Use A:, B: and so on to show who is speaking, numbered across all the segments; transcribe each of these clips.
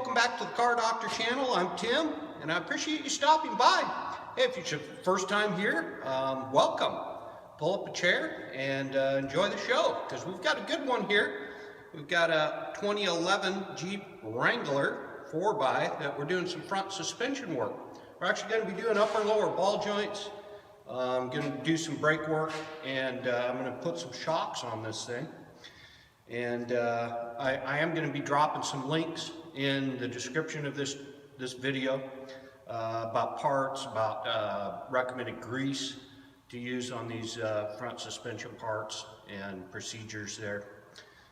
A: welcome back to the Car Doctor channel. I'm Tim, and I appreciate you stopping by. Hey, if it's your first time here, welcome. Pull up a chair and enjoy the show, because we've got a good one here. We've got a 2011 Jeep Wrangler 4x that we're doing some front suspension work. We're actually going to be doing upper and lower ball joints. I'm going to do some brake work, and I'm going to put some shocks on this thing. And I am going to be dropping some links in the description of this video about parts, about recommended grease to use on these front suspension parts and procedures there.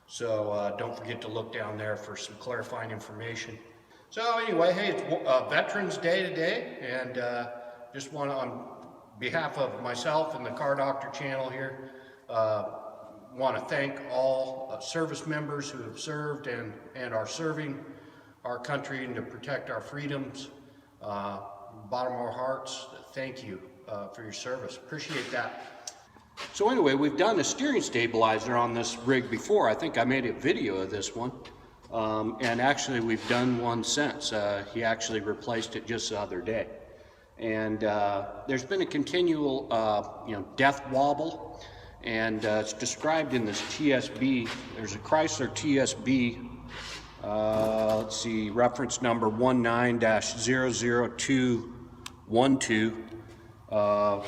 A: So don't forget to look down there for some clarifying information. So anyway, hey, it's Veterans Day today, and just want to, on behalf of myself and the Car Doctor channel here, want to thank all service members who have served and are serving our country and to protect our freedoms. Bottom of our hearts, thank you for your service. Appreciate that. So anyway, we've done a steering stabilizer on this rig before. I think I made a video of this one. And actually we've done one since. He actually replaced it just the other day. And there's been a continual death wobble. And it's described in this TSB. There's a Chrysler TSB, let's see, reference number 19-00212,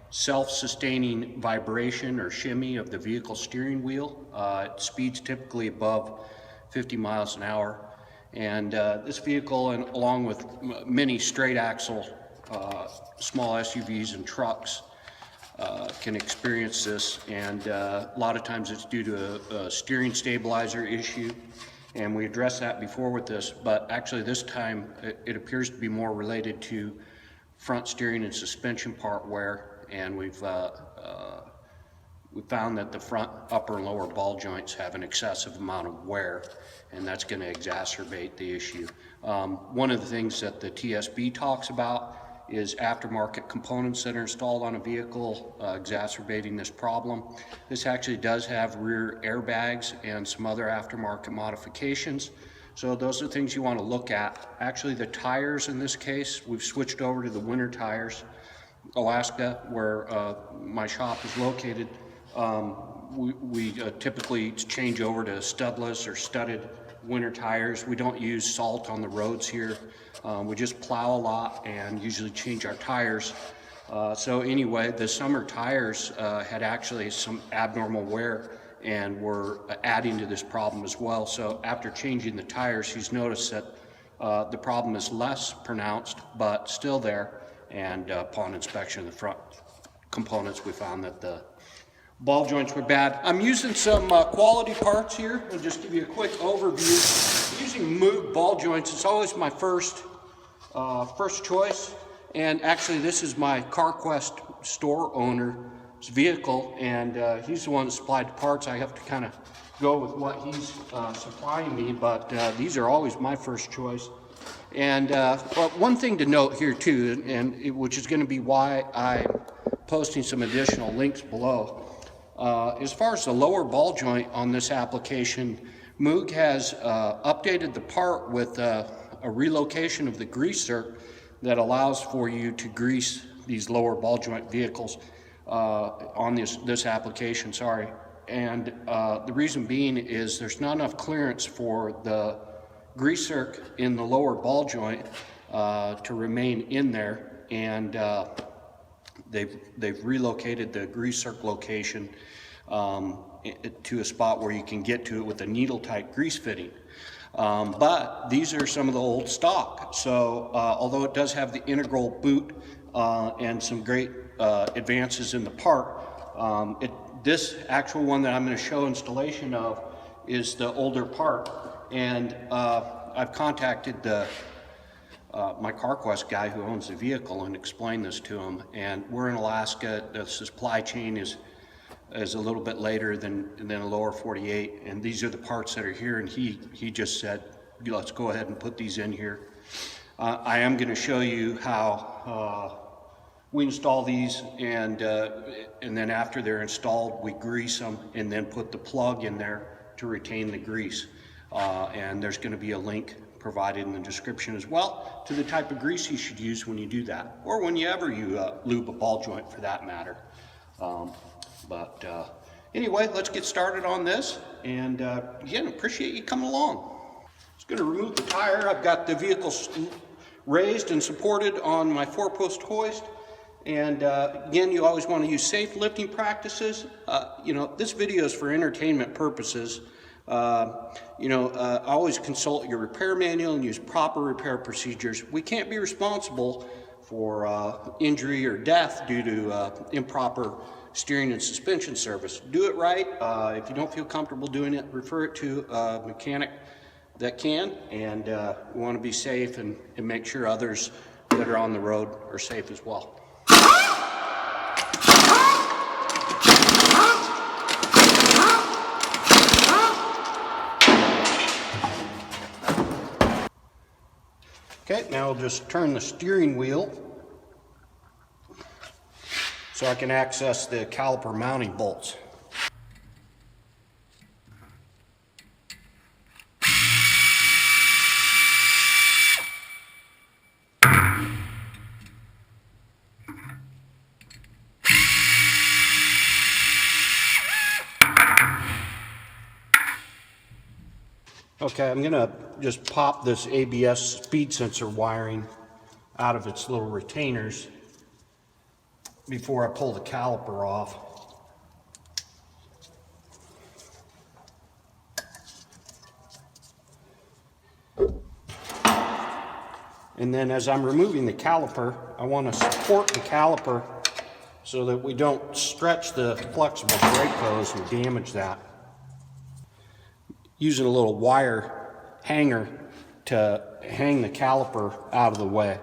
A: self-sustaining vibration or shimmy of the vehicle steering wheel. It speeds typically above 50 miles an hour. And this vehicle, and along with many straight axle small SUVs and trucks, can experience this, and a lot of times it's due to a steering stabilizer issue, and we addressed that before with this, but actually this time it appears to be more related to front steering and suspension part wear, and we found that the front upper and lower ball joints have an excessive amount of wear, and that's going to exacerbate the issue. One of the things that the TSB talks about is aftermarket components that are installed on a vehicle exacerbating this problem. This actually does have rear airbags and some other aftermarket modifications. So those are things you want to look at. Actually, the tires in this case, we've switched over to the winter tires. Alaska, where my shop is located, we typically change over to studless or studded winter tires. We don't use salt on the roads here. We just plow a lot and usually change our tires. So anyway, the summer tires had actually some abnormal wear and were adding to this problem as well. So after changing the tires, he's noticed that the problem is less pronounced, but still there. And upon inspection of the front components, we found that the ball joints were bad. I'm using some quality parts here. I'll just give you a quick overview. Using Moog ball joints, it's always my first choice. And actually, this is my CarQuest store owner's vehicle, and he's the one that supplied the parts. I have to kind of go with what he's supplying me, but these are always my first choice. And well, one thing to note here too, which is going to be why I'm posting some additional links below. As far as the lower ball joint on this application, Moog has updated the part with a relocation of the greaser that allows for you to grease these lower ball joint vehicles on this application, sorry. And the reason being is there's not enough clearance for the greaser in the lower ball joint to remain in there, and they've relocated the grease circ location to a spot where you can get to it with a needle tight grease fitting. But these are some of the old stock. So although it does have the integral boot and some great advances in the part, this actual one that I'm going to show installation of is the older part. And I've contacted my CarQuest guy who owns the vehicle and explained this to him. And we're in Alaska. The supply chain is a little bit later than the lower 48, and these are the parts that are here. And he just said, let's go ahead and put these in here. I am going to show you how we install these, and then after they're installed, we grease them and then put the plug in there to retain the grease. And there's going to be a link provided in the description as well, to the type of grease you should use when you do that, or whenever you lube a ball joint for that matter. Anyway, let's get started on this, and again, appreciate you coming along. Just going to remove the tire. I've got the vehicle raised and supported on my 4-post hoist. And again, you always want to use safe lifting practices. This video is for entertainment purposes. Always consult your repair manual and use proper repair procedures. We can't be responsible for injury or death due to improper steering and suspension service. Do it right. If you don't feel comfortable doing it, refer it to a mechanic that can. And we want to be safe and make sure others that are on the road are safe as well. Okay, now I'll just turn the steering wheel so I can access the caliper mounting bolts. Okay, I'm gonna just pop this ABS speed sensor wiring out of its little retainers before I pull the caliper off. And then as I'm removing the caliper, I want to support the caliper so that we don't stretch the flexible brake hose and damage that. Using a little wire hanger to hang the caliper out of the way.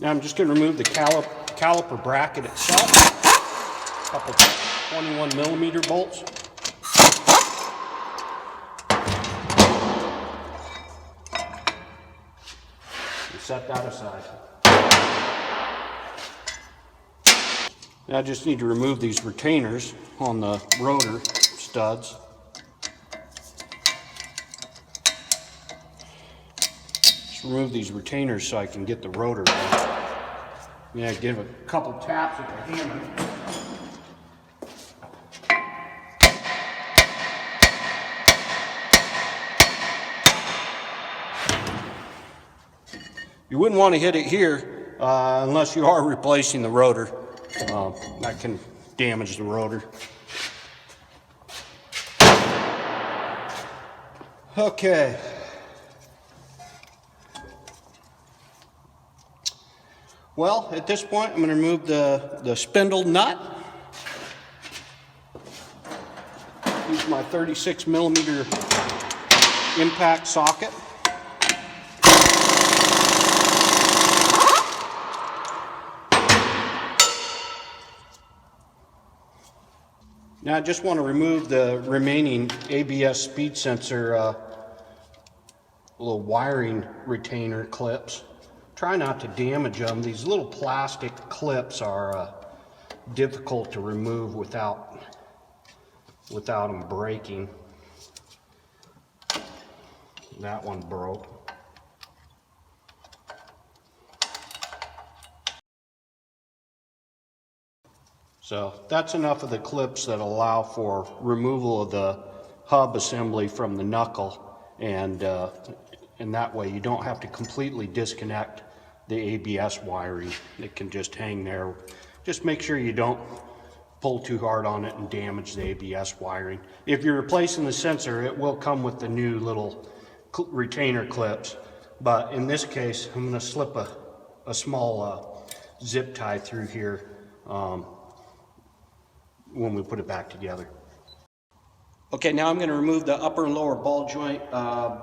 A: Now I'm just going to remove the caliper bracket itself, a couple 21mm bolts. And set that aside. Now I just need to remove these retainers on the rotor studs. Just remove these retainers so I can get the rotor in. Yeah, give a couple taps with the hammer. You wouldn't want to hit it here unless you are replacing the rotor. That can damage the rotor. Okay. Well, at this point, I'm going to remove the spindle nut. Use my 36mm impact socket. Now I just want to remove the remaining ABS speed sensor little wiring retainer clips. Try not to damage them. These little plastic clips are difficult to remove without them breaking. That one broke. So that's enough of the clips that allow for removal of the hub assembly from the knuckle, and that way you don't have to completely disconnect the ABS wiring. It can just hang there. Just make sure you don't pull too hard on it and damage the ABS wiring. If you're replacing the sensor, it will come with the new little retainer clips, but in this case I'm going to slip a small zip tie through here when we put it back together. Okay, now I'm going to remove the upper and lower ball joint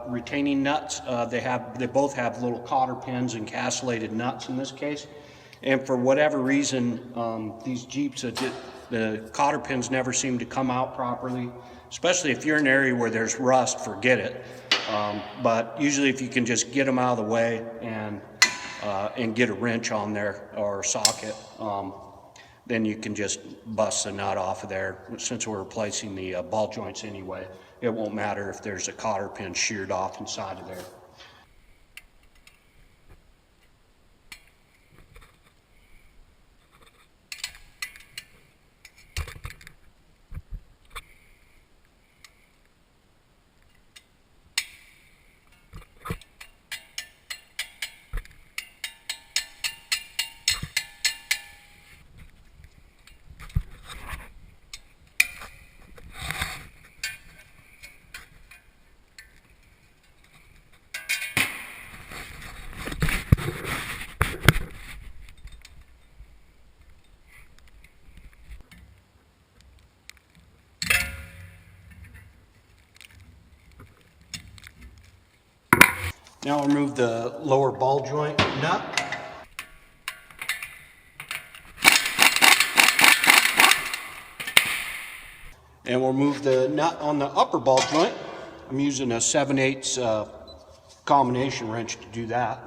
A: retaining nuts. They both have little cotter pins and castellated nuts in this case. And for whatever reason, these Jeeps, the cotter pins never seem to come out properly, especially if you're in an area where there's rust, forget it. But usually if you can just get them out of the way and get a wrench on there or a socket, then you can just bust the nut off of there. Since we're replacing the ball joints anyway, it won't matter if there's a cotter pin sheared off inside of there. Now I'll remove the lower ball joint nut. And we'll remove the nut on the upper ball joint. I'm using a 7/8 combination wrench to do that.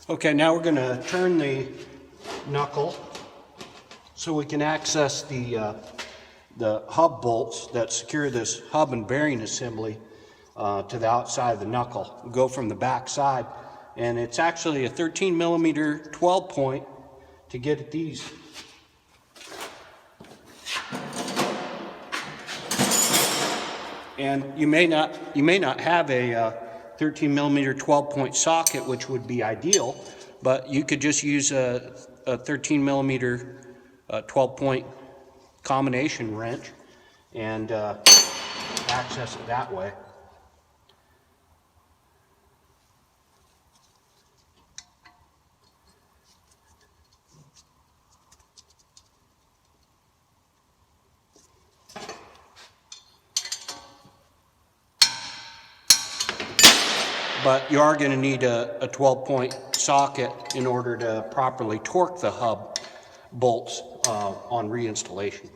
A: Okay, now we're going to turn the knuckle so we can access the hub bolts that secure this hub and bearing assembly to the outside of the knuckle. We'll go from the back side, and it's actually a 13 millimeter 12 point to get at these. And you may not have a 13 millimeter 12 point socket, which would be ideal, but you could just use a 13 millimeter 12 point combination wrench and access it that way. But you are going to need a 12-point socket in order to properly torque the hub bolts on reinstallation.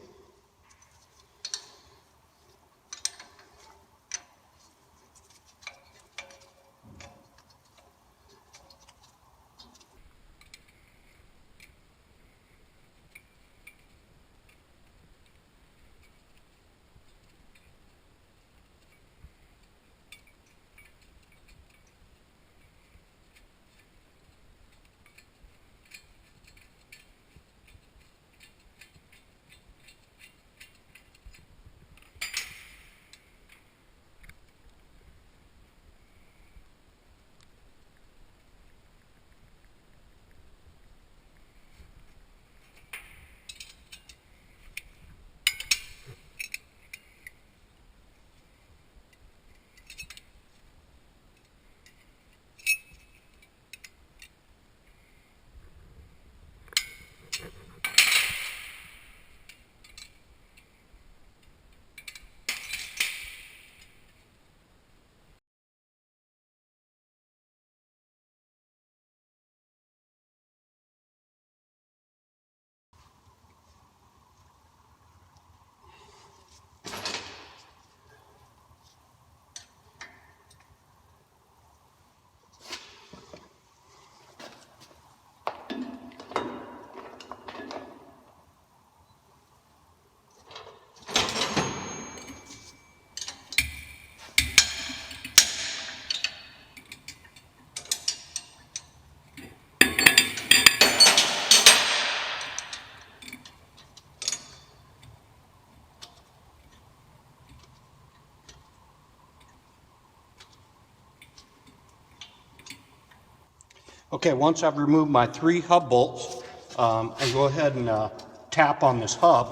A: Okay, once I've removed my 3 hub bolts, I go ahead and tap on this hub.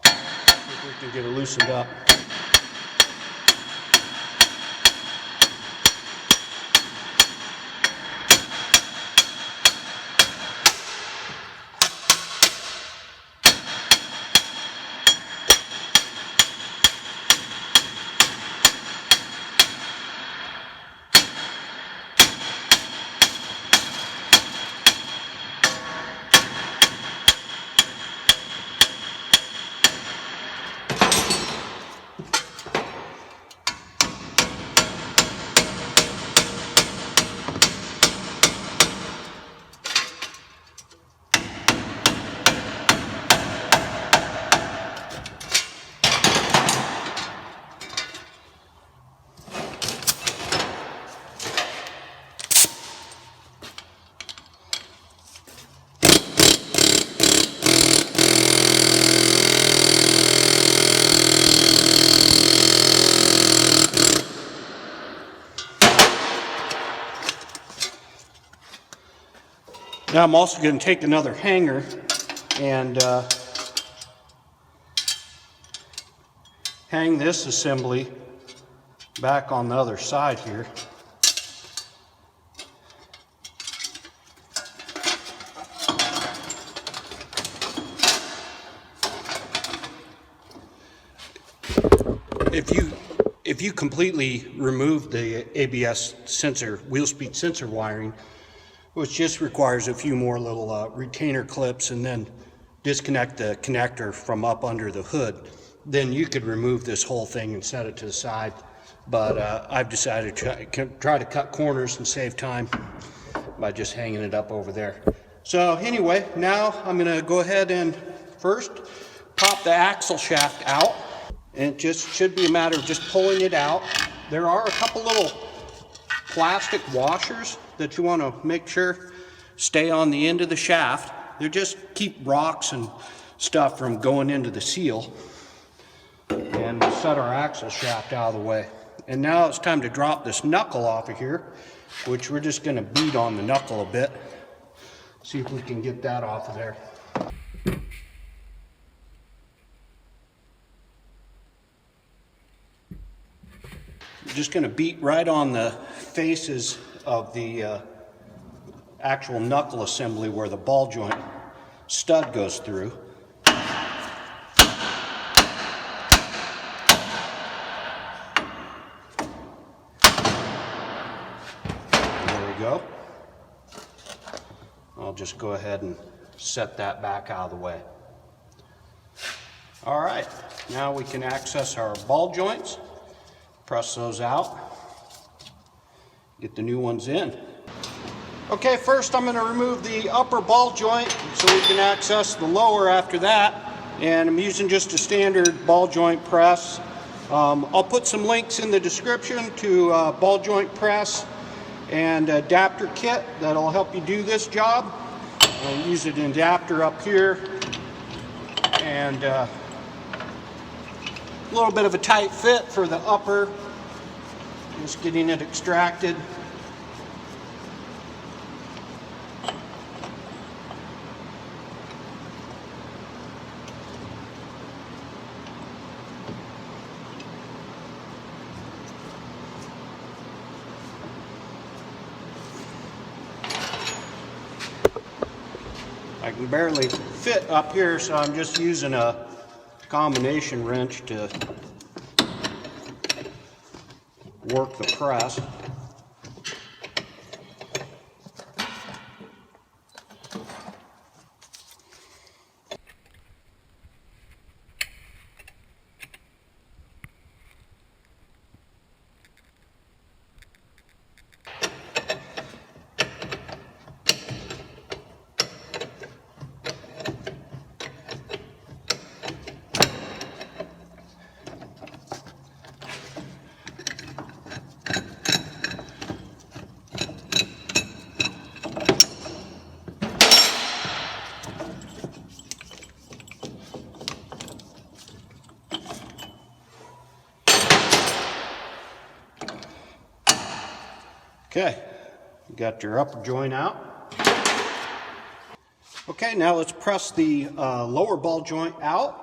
A: See if we can get it loosened up. Now I'm also going to take another hanger and hang this assembly back on the other side here. If you completely remove the ABS sensor, wheel speed sensor wiring, which just requires a few more little retainer clips and then disconnect the connector from up under the hood, then you could remove this whole thing and set it to the side. But I've decided to try to cut corners and save time by just hanging it up over there. So anyway, now I'm going to go ahead and first pop the axle shaft out. And it just should be a matter of just pulling it out. There are a couple little plastic washers that you want to make sure stay on the end of the shaft. They just keep rocks and stuff from going into the seal. And we'll set our axle shaft out of the way. And now it's time to drop this knuckle off of here, which we're just going to beat on the knuckle a bit. See if we can get that off of there. Just going to beat right on the faces of the actual knuckle assembly where the ball joint stud goes through. There we go. I'll just go ahead and set that back out of the way. All right, now we can access our ball joints. Press those out, get the new ones in. Okay, first I'm going to remove the upper ball joint so we can access the lower after that. And I'm using just a standard ball joint press. I'll put some links in the description to ball joint press and adapter kit that'll help you do this job. I'll use an adapter up here and a little bit of a tight fit for the upper, just getting it extracted. I can barely fit up here, so I'm just using a combination wrench to work the press. Okay, you got your upper joint out. Okay, now let's press the lower ball joint out.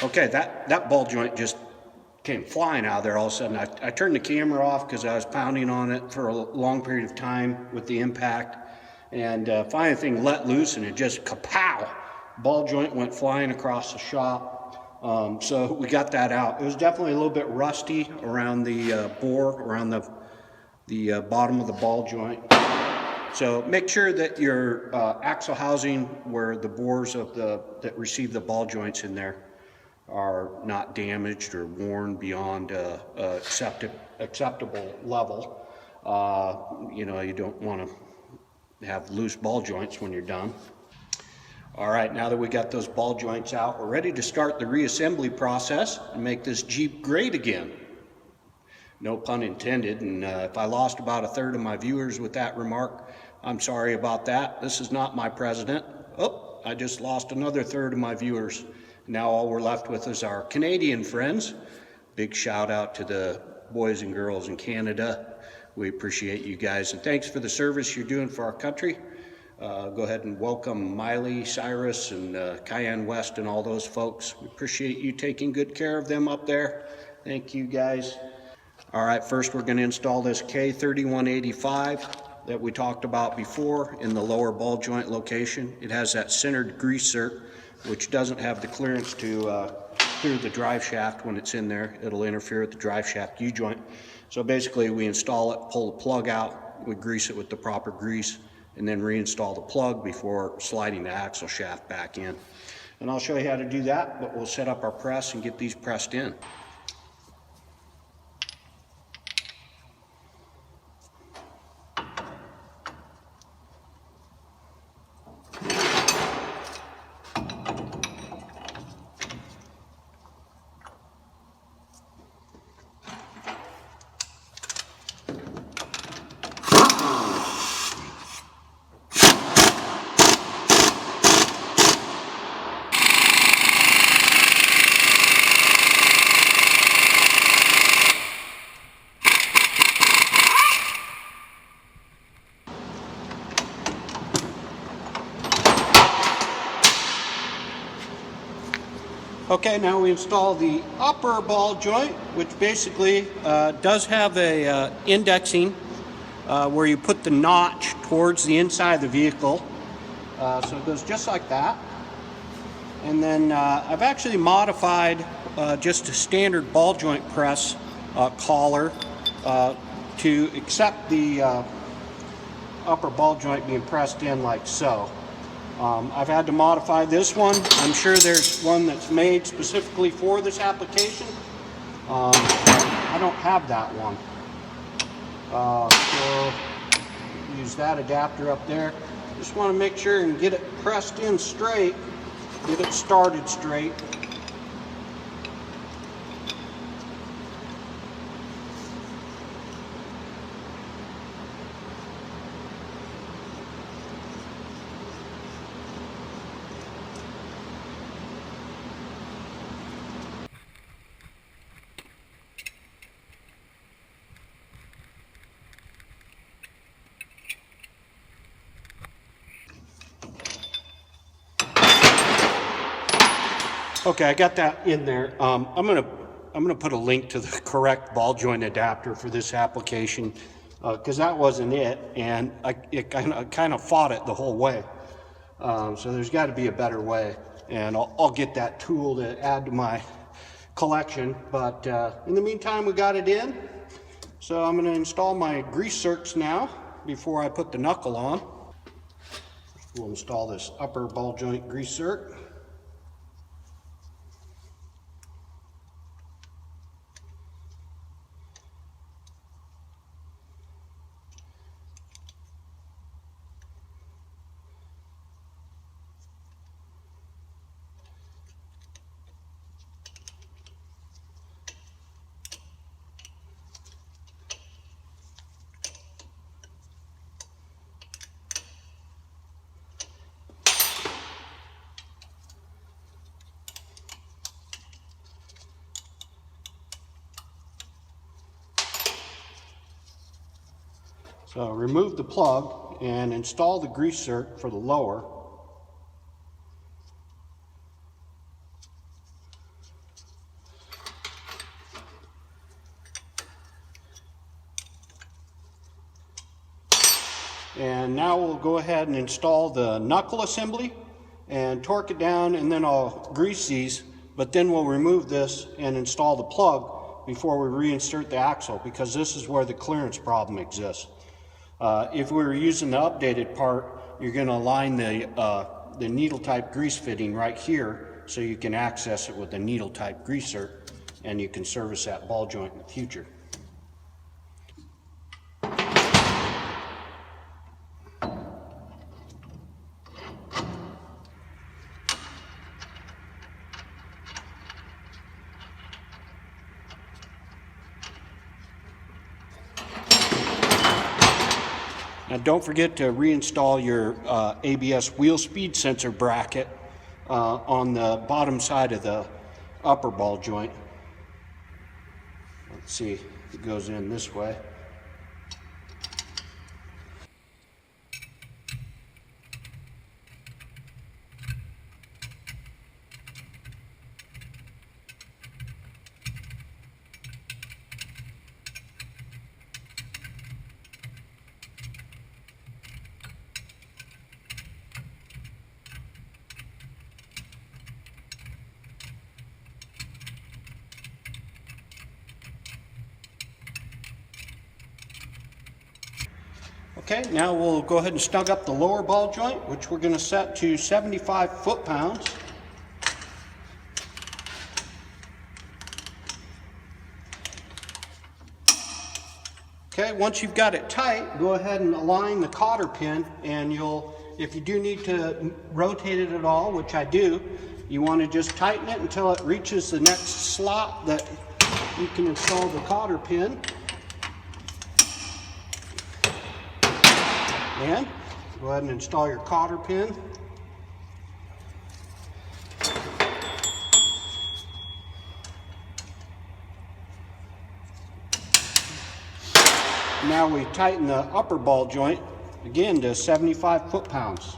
A: Okay, that ball joint just came flying out of there all of a sudden. I turned the camera off because I was pounding on it for a long period of time with the impact. And finally the thing let loose and it just kapow! Ball joint went flying across the shop. So we got that out. It was definitely a little bit rusty around the bore, around the bottom of the ball joint. So make sure that your axle housing where the bores of that receive the ball joints in there are not damaged or worn beyond acceptable level. You know, you don't want to have loose ball joints when you're done. All right, now that we got those ball joints out, we're ready to start the reassembly process and make this Jeep great again. No pun intended, and if I lost about a third of my viewers with that remark, I'm sorry about that. This is not my president. Oh, I just lost another third of my viewers. Now all we're left with is our Canadian friends. Big shout out to the boys and girls in Canada. We appreciate you guys, and thanks for the service you're doing for our country. Go ahead and welcome Miley, Cyrus, and Cayenne West and all those folks. We appreciate you taking good care of them up there. Thank you guys. All right, first we're going to install this K3185 that we talked about before in the lower ball joint location. It has that centered grease zerk, which doesn't have the clearance to clear the drive shaft when it's in there. It'll interfere with the drive shaft U-joint. So basically we install it, pull the plug out, we grease it with the proper grease, and then reinstall the plug before sliding the axle shaft back in. And I'll show you how to do that, but we'll set up our press and get these pressed in. Okay, now we install the upper ball joint, which basically does have a indexing where you put the notch towards the inside of the vehicle. So it goes just like that. And then I've actually modified just a standard ball joint press collar to accept the upper ball joint being pressed in like so. I've had to modify this one. I'm sure there's one that's made specifically for this application. I don't have that one. So use that adapter up there. Just want to make sure and get it pressed in straight, get it started straight. Okay, I got that in there. I'm gonna put a link to the correct ball joint adapter for this application because that wasn't it, and it kind of fought it the whole way. So there's got to be a better way, and I'll get that tool to add to my collection. But in the meantime, we got it in. So I'm going to install my grease zerks now before I put the knuckle on. We'll install this upper ball joint grease zerk. So remove the plug and install the grease zerk for the lower. And now we'll go ahead and install the knuckle assembly and torque it down, and then I'll grease these, but then we'll remove this and install the plug before we reinsert the axle, because this is where the clearance problem exists. If we were using the updated part, you're going to align the needle type grease fitting right here so you can access it with a needle type grease zerk, and you can service that ball joint in the future. Now don't forget to reinstall your ABS wheel speed sensor bracket on the bottom side of the upper ball joint. Let's see, it goes in this way. Okay, now we'll go ahead and snug up the lower ball joint, which we're going to set to 75 foot-pounds. Okay, once you've got it tight, go ahead and align the cotter pin, and if you do need to rotate it at all, which I do, you want to just tighten it until it reaches the next slot that you can install the cotter pin. And go ahead and install your cotter pin. Now we tighten the upper ball joint again to 75 foot-pounds.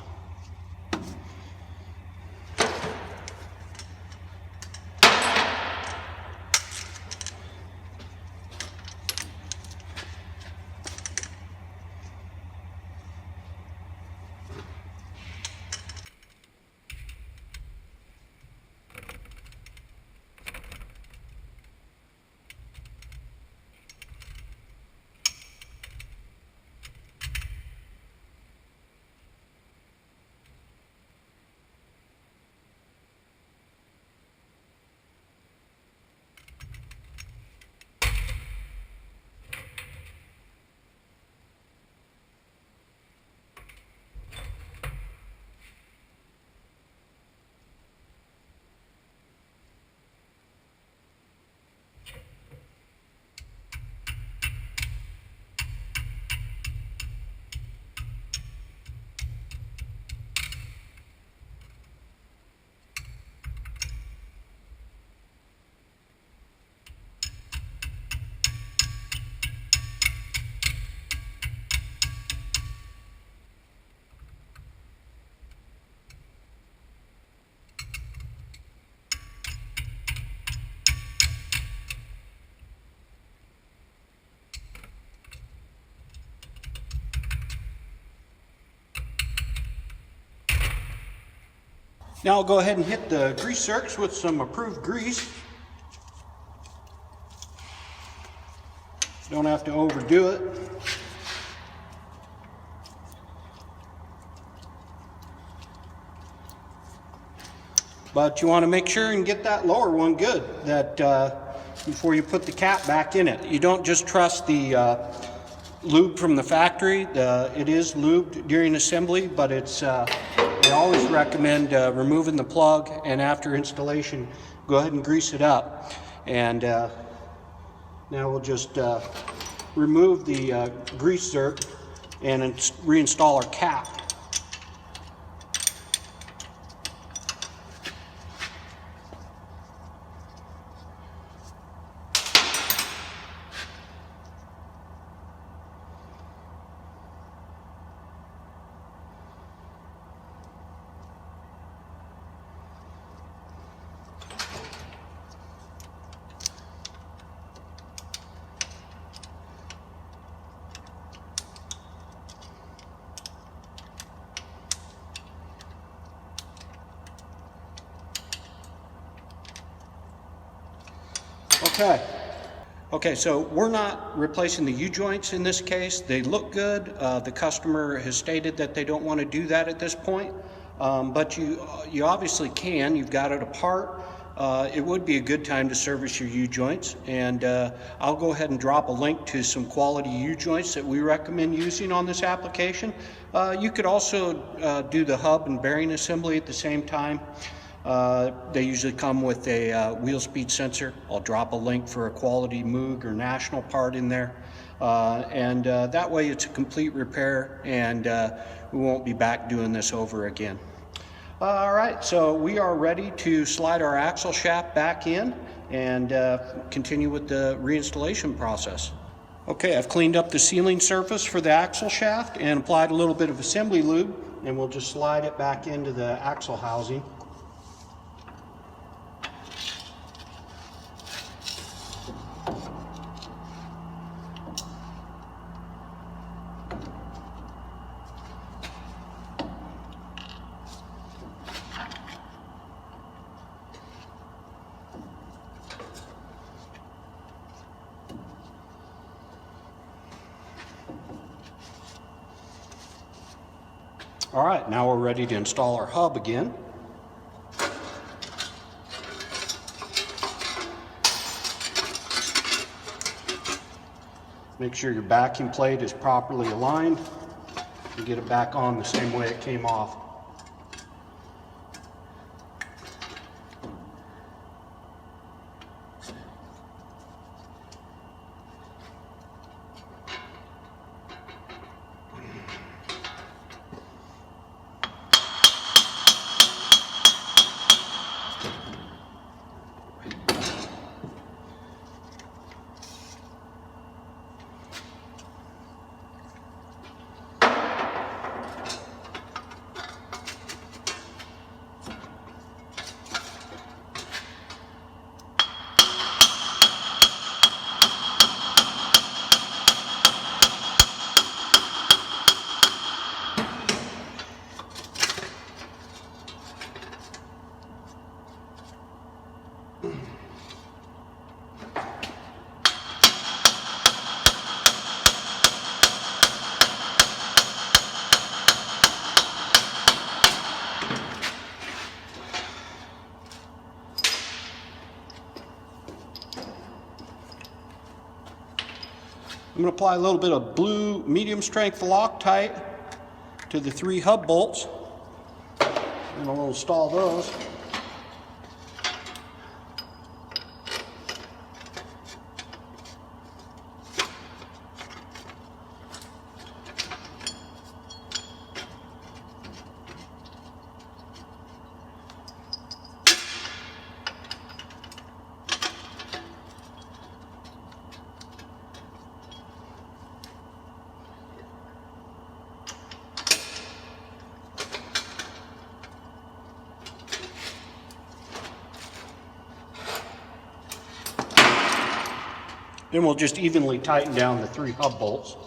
A: Now I'll go ahead and hit the grease zerks with some approved grease. Don't have to overdo it. But you want to make sure and get that lower one good before you put the cap back in it. You don't just trust the lube from the factory. It is lubed during assembly, but I always recommend removing the plug, and after installation, go ahead and grease it up. And now we'll just remove the grease zerk and reinstall our cap. Okay, so we're not replacing the U-joints in this case. They look good. The customer has stated that they don't want to do that at this point, but you obviously can. You've got it apart. It would be a good time to service your U-joints, and I'll go ahead and drop a link to some quality U-joints that we recommend using on this application. You could also do the hub and bearing assembly at the same time. They usually come with a wheel speed sensor. I'll drop a link for a quality Moog or National part in there. That way it's a complete repair, and we won't be back doing this over again. All right, so we are ready to slide our axle shaft back in and continue with the reinstallation process. Okay, I've cleaned up the sealing surface for the axle shaft and applied a little bit of assembly lube, and we'll just slide it back into the axle housing. All right, now we're ready to install our hub again. Make sure your backing plate is properly aligned and get it back on the same way it came off. I'm going to apply a little bit of blue medium strength Loctite to the 3 hub bolts, and I'll install those. Then we'll just evenly tighten down the 3 hub bolts.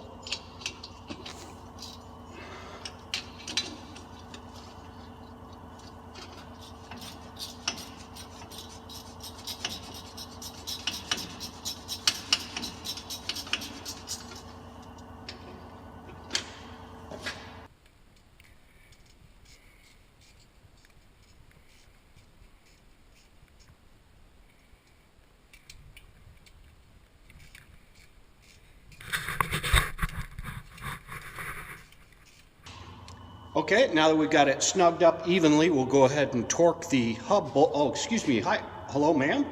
A: Okay, now that we've got it snugged up evenly, we'll go ahead and torque the hub bolt. Oh, excuse me. Hi. Hello, ma'am?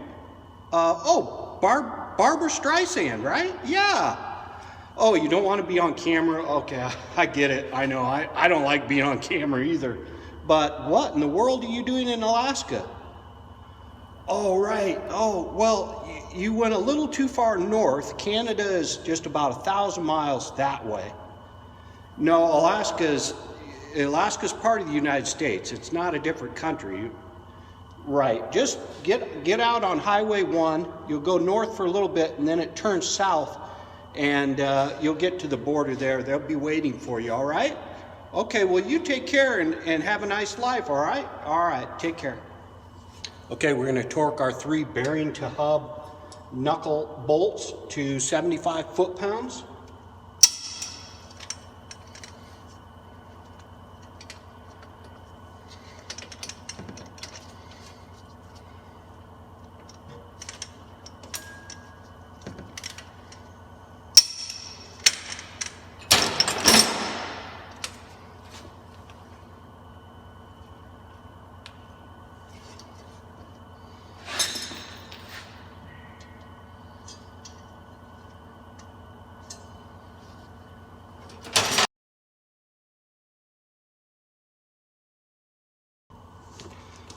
A: Barbara Streisand, right? Yeah. Oh, you don't want to be on camera? Okay, I get it. I know. I don't like being on camera either. But what in the world are you doing in Alaska? Oh, right. Oh, well, you went a little too far north. Canada is just about 1,000 miles that way. No, Alaska's part of the United States. It's not a different country. Right. Just get out on Highway 1. You'll go north for a little bit, and then it turns south, and you'll get to the border there. They'll be waiting for you, all right? Okay, well, you take care and have a nice life, all right? All right, take care. Okay, we're going to torque our 3 bearing to hub knuckle bolts to 75 foot-pounds.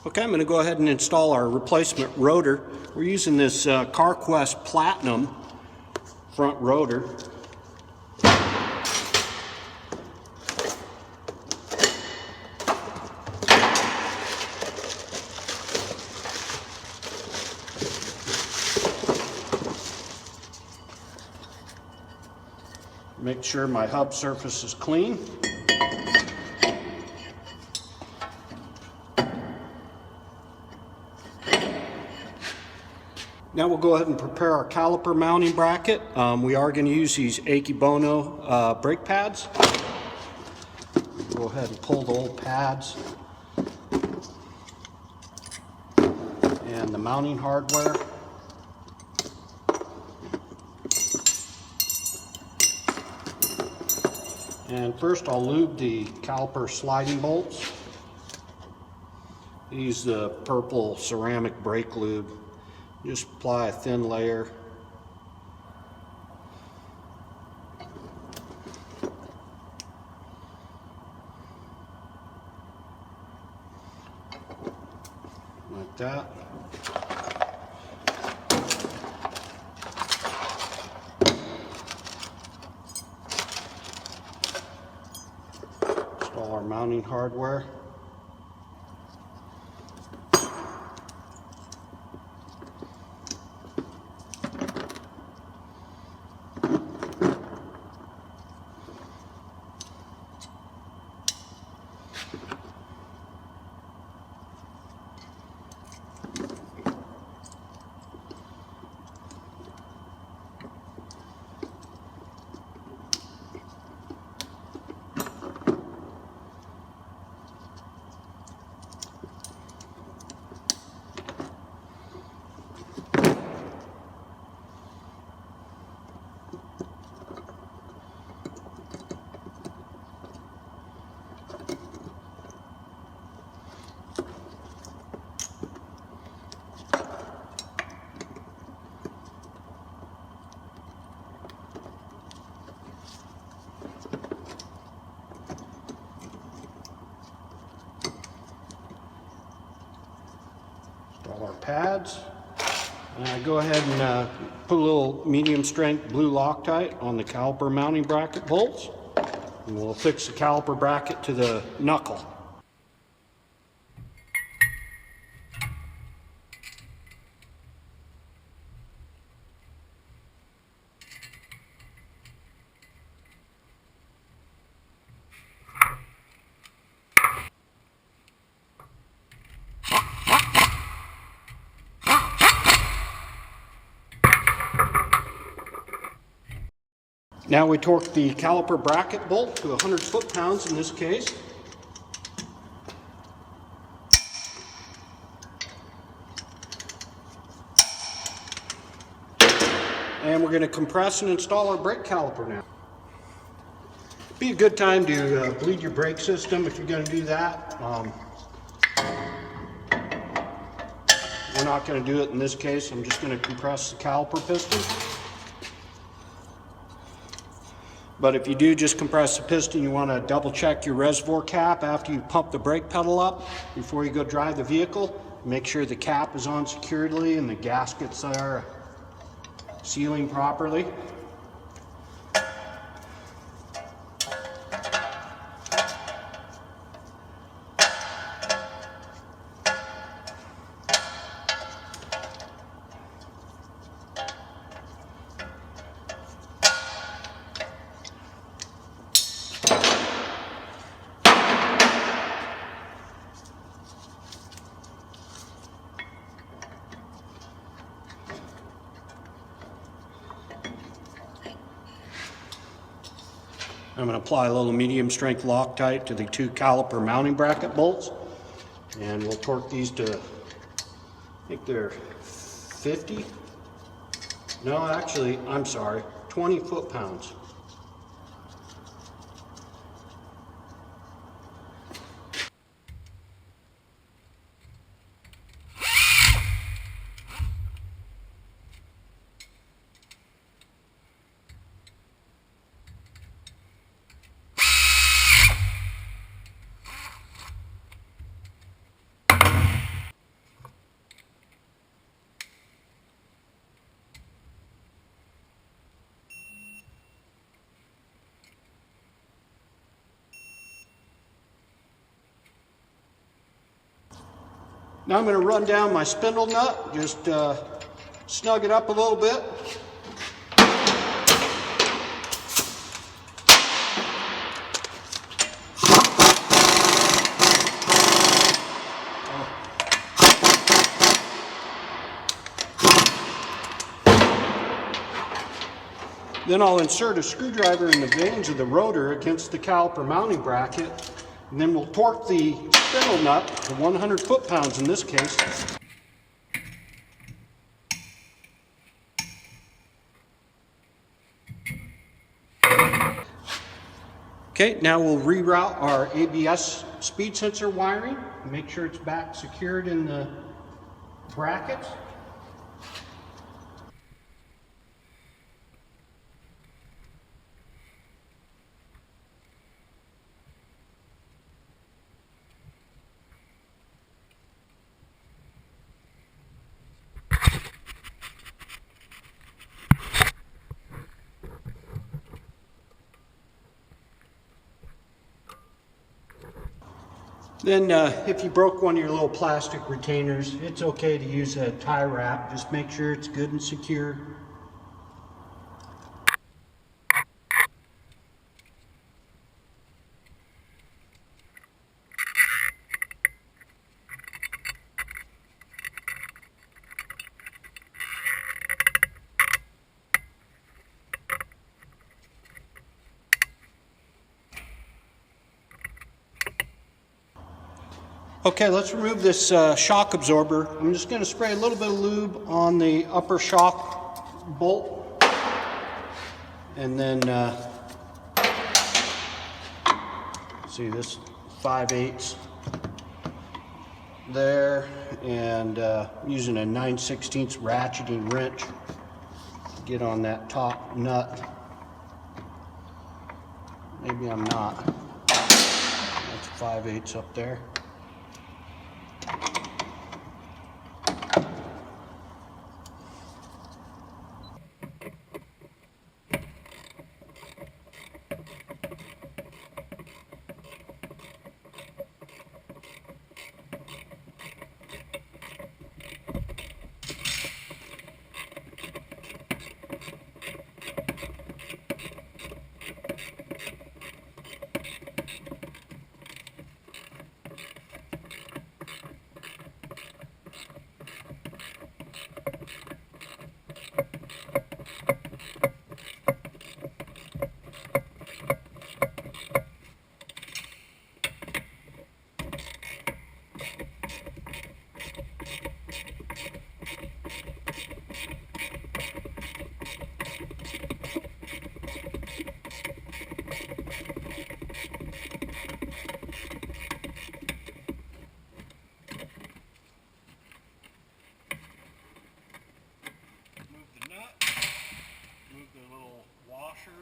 A: Okay, I'm going to go ahead and install our replacement rotor. We're using this CarQuest Platinum front rotor. Make sure my hub surface is clean. Now we'll go ahead and prepare our caliper mounting bracket. We are going to use these Akebono brake pads. Go ahead and pull the old pads and the mounting hardware. And first I'll lube the caliper sliding bolts. Use the purple ceramic brake lube. Just apply a thin layer. Like that. Install our mounting hardware. Our pads, and I go ahead and put a little medium strength blue Loctite on the caliper mounting bracket bolts, and we'll fix the caliper bracket to the knuckle. Now we torque the caliper bracket bolt to 100 foot-pounds in this case. And we're going to compress and install our brake caliper now. Be a good time to bleed your brake system if you're going to do that. We're not going to do it in this case. I'm just going to compress the caliper piston. But if you do just compress the piston, you want to double check your reservoir cap after you pump the brake pedal up before you go drive the vehicle. Make sure the cap is on securely and the gaskets are sealing properly. I'm going to apply a little medium strength Loctite to the two caliper mounting bracket bolts, and we'll torque these to, I think they're 50, no actually, I'm sorry, 20 foot-pounds. Now I'm going to run down my spindle nut, just snug it up a little bit. Then I'll insert a screwdriver in the vanes of the rotor against the caliper mounting bracket, and then we'll torque the spindle nut to 100 foot-pounds in this case. Okay, now we'll reroute our ABS speed sensor wiring, make sure it's back secured in the brackets. Then if you broke one of your little plastic retainers, it's okay to use a tie wrap. Just make sure it's good and secure. Okay, let's remove this shock absorber. I'm just going to spray a little bit of lube on the upper shock bolt. And then, see this 5/8 there, and using a 9/16 ratcheting wrench to get on that top nut. Maybe I'm not. That's 5/8 up there.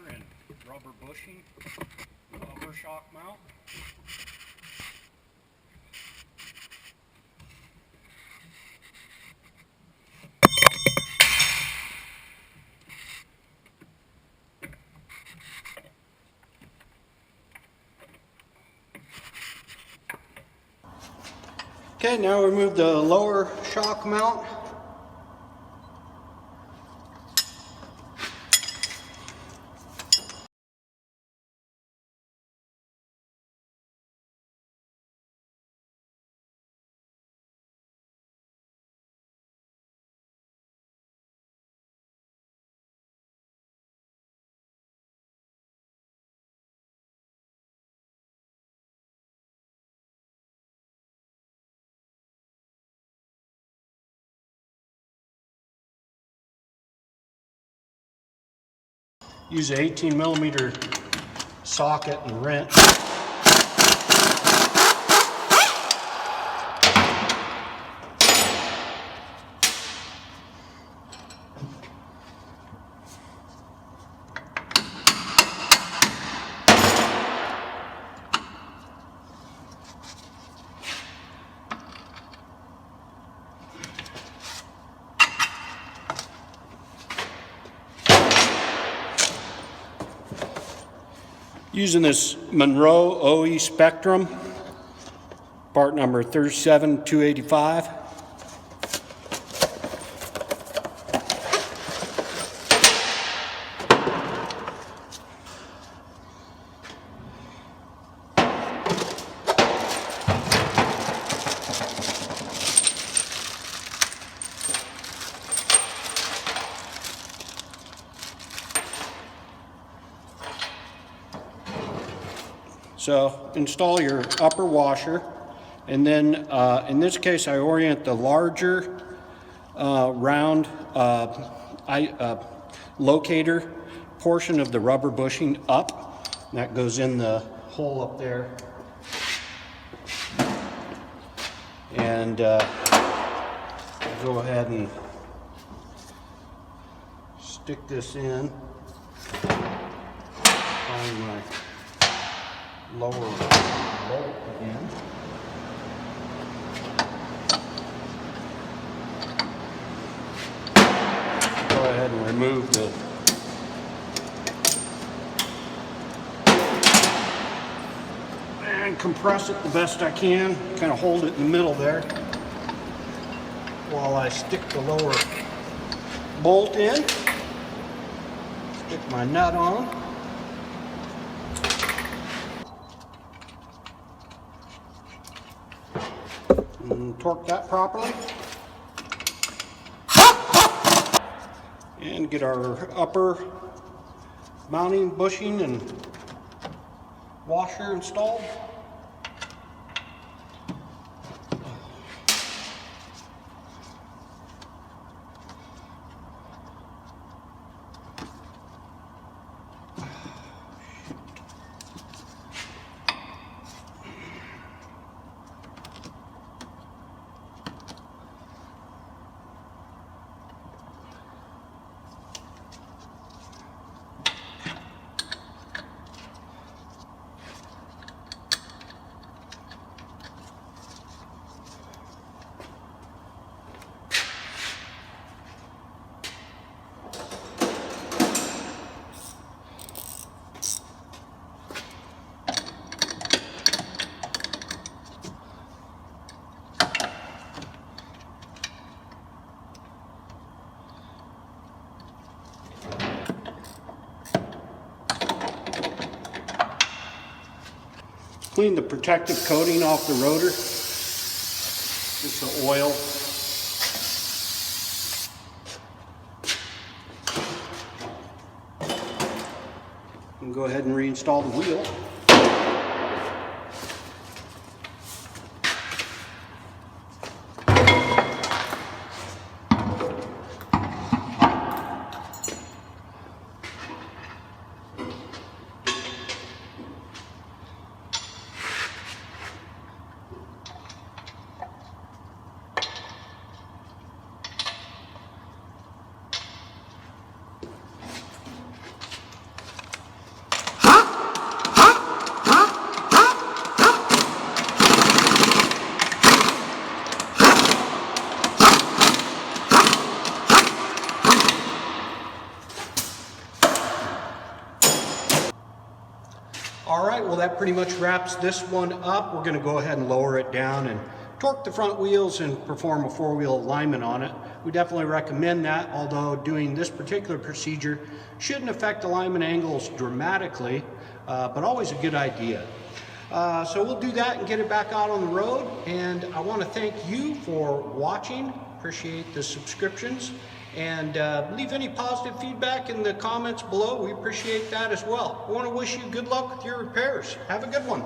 A: And rubber bushing, upper shock mount. Okay, now remove the lower shock mount. Use an 18mm socket and wrench. Using this Monroe OE Spectrum, Part number 37285. So install your upper washer, and then in this case I orient the larger round locator portion of the rubber bushing up. And that goes in the hole up there. And I'll go ahead and stick this in. Find my lower bolt again. Go ahead and remove the and compress it the best I can. Kind of hold it in the middle there while I stick the lower bolt in. Stick my nut on. And torque that properly. And get our upper mounting bushing and washer installed. Clean the protective coating off the rotor, just the oil. And go ahead and reinstall the wheel. All right, well that pretty much wraps this one up. We're going to go ahead and lower it down and torque the front wheels and perform a four-wheel alignment on it. We definitely recommend that, although doing this particular procedure shouldn't affect alignment angles dramatically, but always a good idea. So we'll do that and get it back out on the road. And I want to thank you for watching. Appreciate the subscriptions. And leave any positive feedback in the comments below. We appreciate that as well. I want to wish you good luck with your repairs. Have a good one.